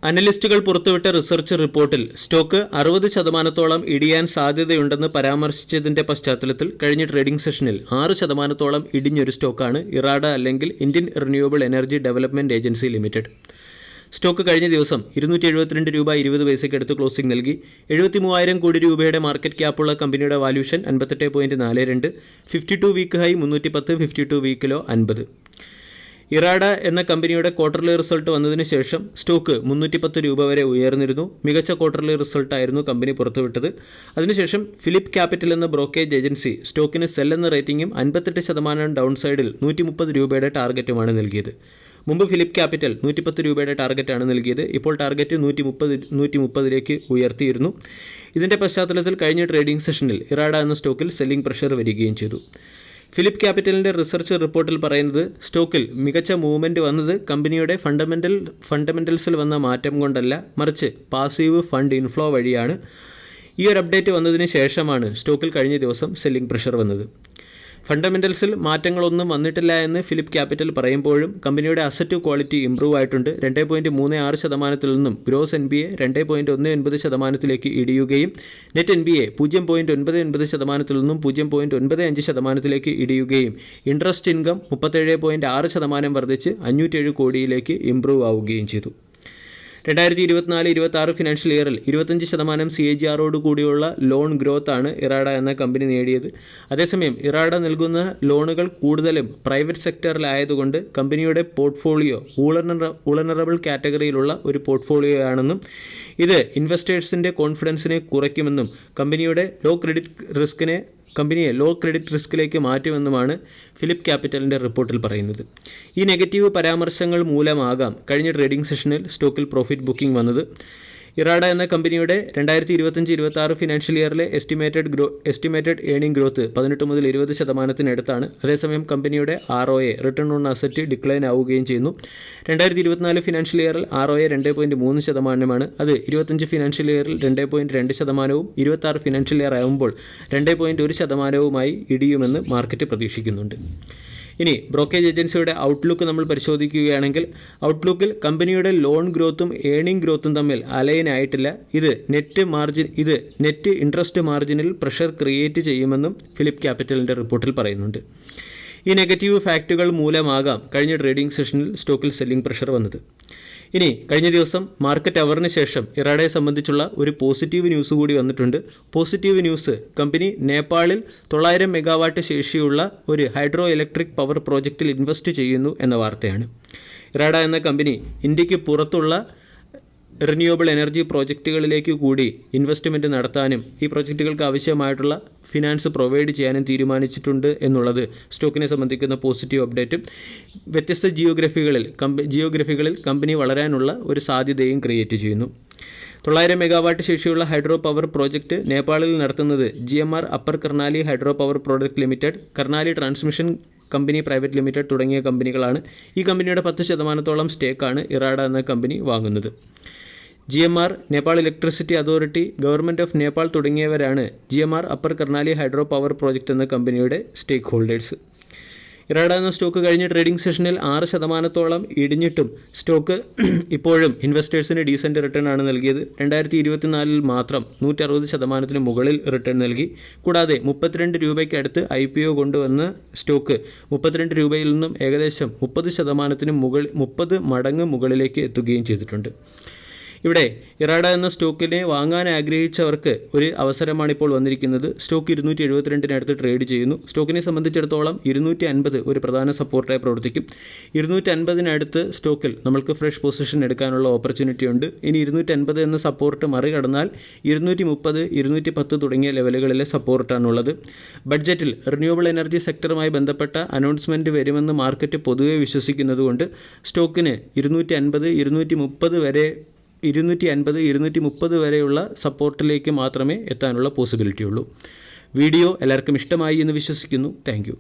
അനലിസ്റ്റുകൾ പുറത്തുവിട്ട റിസർച്ച് റിപ്പോർട്ടിൽ സ്റ്റോക്ക് 60% ഇടിയാൻ സാധ്യതയുണ്ടെന്ന് പരാമർശിച്ചതിന്റെ പശ്ചാത്തലത്തിൽ കഴിഞ്ഞ ട്രേഡിംഗ് സെഷനിൽ 6% ഇടിഞ്ഞൊരു സ്റ്റോക്കാണ് ഇറാഡ അല്ലെങ്കിൽ Indian renewable energy development agency limited. Stock കഴിഞ്ഞ ദിവസം 272 രൂപ 20 പൈസയ്ക്ക് അടുത്ത് ക്ലോസിംഗ് നൽകി. 73,000 കോടി രൂപയുടെ മാർക്കറ്റ് ക്യാപ്പുള്ള കമ്പനിയുടെ valuation 58.42, 52 week high 310, 52 week low 50. ഇറാഡ എന്ന കമ്പനിയുടെ ക്വാർട്ടർലി റിസൾട്ട് വന്നതിന് ശേഷം സ്റ്റോക്ക് 310 രൂപ വരെ ഉയർന്നിരുന്നു. മികച്ച ക്വാർട്ടർലി റിസൾട്ടായിരുന്നു കമ്പനി പുറത്തുവിട്ടത്. അതിനുശേഷം ഫിലിപ്പ് ക്യാപിറ്റൽ എന്ന ബ്രോക്കേജ് ഏജൻസി സ്റ്റോക്കിന് സെൽ എന്ന റേറ്റിംഗും 58% ഡൗൺ സൈഡിൽ 130 രൂപയുടെ ടാർഗറ്റുമാണ് നൽകിയത്. മുമ്പ് ഫിലിപ്പ് ക്യാപിറ്റൽ 110 രൂപയുടെ ടാർഗറ്റാണ് നൽകിയത്. ഇപ്പോൾ ടാർഗറ്റ് 130 ഉയർത്തിയിരുന്നു. ഇതിൻ്റെ പശ്ചാത്തലത്തിൽ കഴിഞ്ഞ ട്രേഡിംഗ് സെഷനിൽ ഇറാഡ എന്ന സ്റ്റോക്കിൽ സെല്ലിംഗ് പ്രഷർ വരികയും ചെയ്തു. ഫിലിപ്പ് ക്യാപിറ്റലിൻ്റെ റിസർച്ച് റിപ്പോർട്ടിൽ പറയുന്നത് സ്റ്റോക്കിൽ മികച്ച മൂവ്മെൻറ്റ് വന്നത് കമ്പനിയുടെ ഫണ്ടമെൻ്റൽസിൽ വന്ന മാറ്റം കൊണ്ടല്ല, മറിച്ച് പാസീവ് ഫണ്ട് ഇൻഫ്ലോ വഴിയാണ്. ഈ ഒരു അപ്ഡേറ്റ് വന്നതിന് ശേഷമാണ് സ്റ്റോക്കിൽ കഴിഞ്ഞ ദിവസം സെല്ലിംഗ് പ്രഷർ വന്നത്. ഫണ്ടമെൻ്റൽസിൽ മാറ്റങ്ങളൊന്നും വന്നിട്ടില്ല എന്ന് ഫിലിപ്പ് ക്യാപിറ്റൽ പറയുമ്പോഴും കമ്പനിയുടെ അസറ്റ് ക്വാളിറ്റി ഇംപ്രൂവ് ആയിട്ടുണ്ട്. 2.36% നിന്നും ഗ്രോസ് NPA 2.19% ഇടിയുകയും നെറ്റ് NPA 0.99% നിന്നും 0.95% ഇടിയുകയും ഇൻട്രസ്റ്റ് ഇൻകം 37.6% വർദ്ധിച്ച് 507 കോടിയിലേക്ക് ഇംപ്രൂവ് ആവുകയും ചെയ്തു. 2024-26 ഫിനാൻഷ്യൽ ഇയറിൽ 25% CAGR കൂടിയുള്ള ലോൺ ഗ്രോത്ത് ആണ് ഇറാഡ എന്ന കമ്പനി നേടിയത്. അതേസമയം ഇറാഡ നൽകുന്ന ലോണുകൾ കൂടുതലും പ്രൈവറ്റ് സെക്ടറിലായതുകൊണ്ട് കമ്പനിയുടെ പോർട്ട്ഫോളിയോ വൾനറബിൾ കാറ്റഗറിയിലുള്ള ഒരു പോർട്ട്ഫോളിയോ ആണെന്നും ഇത് ഇൻവെസ്റ്റേഴ്സിൻ്റെ കോൺഫിഡൻസിനെ കുറയ്ക്കുമെന്നും കമ്പനിയെ ലോ ക്രെഡിറ്റ് റിസ്കിലേക്ക് മാറ്റുമെന്നുമാണ് ഫിലിപ്പ് ക്യാപിറ്റലിൻ്റെ റിപ്പോർട്ടിൽ പറയുന്നത്. ഈ നെഗറ്റീവ് പരാമർശങ്ങൾ മൂലമാകാം കഴിഞ്ഞ ട്രേഡിംഗ് സെഷനിൽ സ്റ്റോക്കിൽ പ്രോഫിറ്റ് ബുക്കിംഗ് വന്നത്. ഇറാഡ എന്ന കമ്പനിയുടെ 2025-26 ഫിനാൻഷ്യൽ ഇയറിലെ എസ്റ്റിമേറ്റഡ് ഏണിംഗ് ഗ്രോത്ത് 18 മുതൽ 20%-അടുത്താണ്. അതേസമയം കമ്പനിയുടെ ROA return on asset decline ആവുകയും ചെയ്യുന്നു. 2024 ഫിനാൻഷ്യൽ ഇയറിൽ ROA 2.3%, അത് 25 ഫിനാൻഷ്യൽ ഇയറിൽ 2.2%, 26 ഫിനാൻഷ്യൽ ഇയർ ആകുമ്പോൾ 2.1% ഇടിയുമെന്ന് മാർക്കറ്റ് പ്രതീക്ഷിക്കുന്നുണ്ട്. ഇനി ബ്രോക്കേജ് ഏജൻസിയുടെ ഔട്ട്ലുക്ക് നമ്മൾ പരിശോധിക്കുകയാണെങ്കിൽ ഔട്ട്ലുക്കിൽ കമ്പനിയുടെ ലോൺ ഗ്രോത്തും ഏണിംഗ് ഗ്രോത്തും തമ്മിൽ അലൈൻ ആയിട്ടില്ല. ഇത് നെറ്റ് ഇൻട്രസ്റ്റ് മാർജിനിൽ പ്രഷർ ക്രിയേറ്റ് ചെയ്യുമെന്നും ഫിലിപ്പ് ക്യാപിറ്റലിൻ്റെ റിപ്പോർട്ടിൽ പറയുന്നുണ്ട്. ഈ നെഗറ്റീവ് ഫാക്റ്റുകൾ മൂലമാകാം കഴിഞ്ഞ ട്രേഡിംഗ് സെഷനിൽ സ്റ്റോക്കിൽ സെല്ലിംഗ് പ്രഷർ വന്നത്. ഇനി കഴിഞ്ഞ ദിവസം മാർക്കറ്റ് അവറിന് ശേഷം ഇറാഡയെ സംബന്ധിച്ചുള്ള ഒരു പോസിറ്റീവ് ന്യൂസ് കൂടി വന്നിട്ടുണ്ട്. പോസിറ്റീവ് ന്യൂസ്, കമ്പനി നേപ്പാളിൽ 900 മെഗാവാട്ട് ശേഷിയുള്ള ഒരു ഹൈഡ്രോ ഇലക്ട്രിക് പവർ പ്രോജക്റ്റിൽ ഇൻവെസ്റ്റ് ചെയ്യുന്നു എന്ന വാർത്തയാണ്. ഇറാഡ എന്ന കമ്പനി ഇന്ത്യക്ക് പുറത്തുള്ള റിന്യൂവബിൾ എനർജി പ്രോജക്റ്റുകളിലേക്ക് കൂടി ഇൻവെസ്റ്റ്മെൻറ്റ് നടത്താനും ഈ പ്രോജക്റ്റുകൾക്ക് ആവശ്യമായിട്ടുള്ള ഫിനാൻസ് പ്രൊവൈഡ് ചെയ്യാനും തീരുമാനിച്ചിട്ടുണ്ട് എന്നുള്ളത് സ്റ്റോക്കിനെ സംബന്ധിക്കുന്ന പോസിറ്റീവ് അപ്ഡേറ്റും വ്യത്യസ്ത ജിയോഗ്രഫികളിൽ കമ്പനി വളരാനുള്ള ഒരു സാധ്യതയും ക്രിയേറ്റ് ചെയ്യുന്നു. 900 മെഗാവാട്ട് ശേഷിയുള്ള ഹൈഡ്രോ പവർ പ്രോജക്റ്റ് നേപ്പാളിൽ നടത്തുന്നത് GMR upper Karnali hydro power product limited, Karnali transmission company private limited തുടങ്ങിയ കമ്പനികളാണ്. ഈ കമ്പനിയുടെ 10%-ഓളം സ്റ്റേക്കാണ് ഇറാഡ എന്ന കമ്പനി വാങ്ങുന്നത്. GMR, Nepal electricity authority, government of Nepal തുടങ്ങിയവരാണ് GMR upper Karnali hydro power project എന്ന കമ്പനിയുടെ സ്റ്റേക്ക് ഹോൾഡേഴ്സ്. ഇറാഡ എന്ന സ്റ്റോക്ക് കഴിഞ്ഞ ട്രേഡിംഗ് സെഷനിൽ 6%-ഓളം ഇടിഞ്ഞിട്ടും സ്റ്റോക്ക് ഇപ്പോഴും ഇൻവെസ്റ്റേഴ്സിന് ഡീസൻറ്റ് റിട്ടേൺ ആണ് നൽകിയത്. 2024 മാത്രം 160% മുകളിൽ റിട്ടേൺ നൽകി. കൂടാതെ 32 രൂപയ്ക്ക് അടുത്ത് IPO കൊണ്ടുവന്ന സ്റ്റോക്ക് 32 രൂപയിൽ നിന്നും ഏകദേശം 30% മടങ്ങ് മുകളിലേക്ക് എത്തുകയും ചെയ്തിട്ടുണ്ട്. ഇവിടെ ഇറാഡ എന്ന സ്റ്റോക്കിനെ വാങ്ങാൻ ആഗ്രഹിച്ചവർക്ക് ഒരു അവസരമാണ് ഇപ്പോൾ വന്നിരിക്കുന്നത്. സ്റ്റോക്ക് 272 ട്രേഡ് ചെയ്യുന്നു. സ്റ്റോക്കിനെ സംബന്ധിച്ചിടത്തോളം 250 ഒരു പ്രധാന സപ്പോർട്ടായി പ്രവർത്തിക്കും. 250 സ്റ്റോക്കിൽ നമ്മൾക്ക് ഫ്രഷ് പൊസിഷൻ എടുക്കാനുള്ള ഓപ്പർച്യൂണിറ്റി ഉണ്ട്. ഇനി 250 എന്ന സപ്പോർട്ട് മറികടന്നാൽ 230, 210 തുടങ്ങിയ ലെവലുകളിലെ സപ്പോർട്ടാണുള്ളത്. ബഡ്ജറ്റിൽ റിന്യൂവബിൾ എനർജി സെക്ടറുമായി ബന്ധപ്പെട്ട അനൗൺസ്മെൻറ്റ് വരുമെന്ന് മാർക്കറ്റ് പൊതുവെ വിശ്വസിക്കുന്നതുകൊണ്ട് സ്റ്റോക്കിന് 250-230 വരെയുള്ള സപ്പോർട്ടിലേക്ക് മാത്രമേ എത്താനുള്ള പോസിബിലിറ്റി ഉള്ളൂ. വീഡിയോ എല്ലാവർക്കും ഇഷ്ടമായി എന്ന് വിശ്വസിക്കുന്നു. Thank you.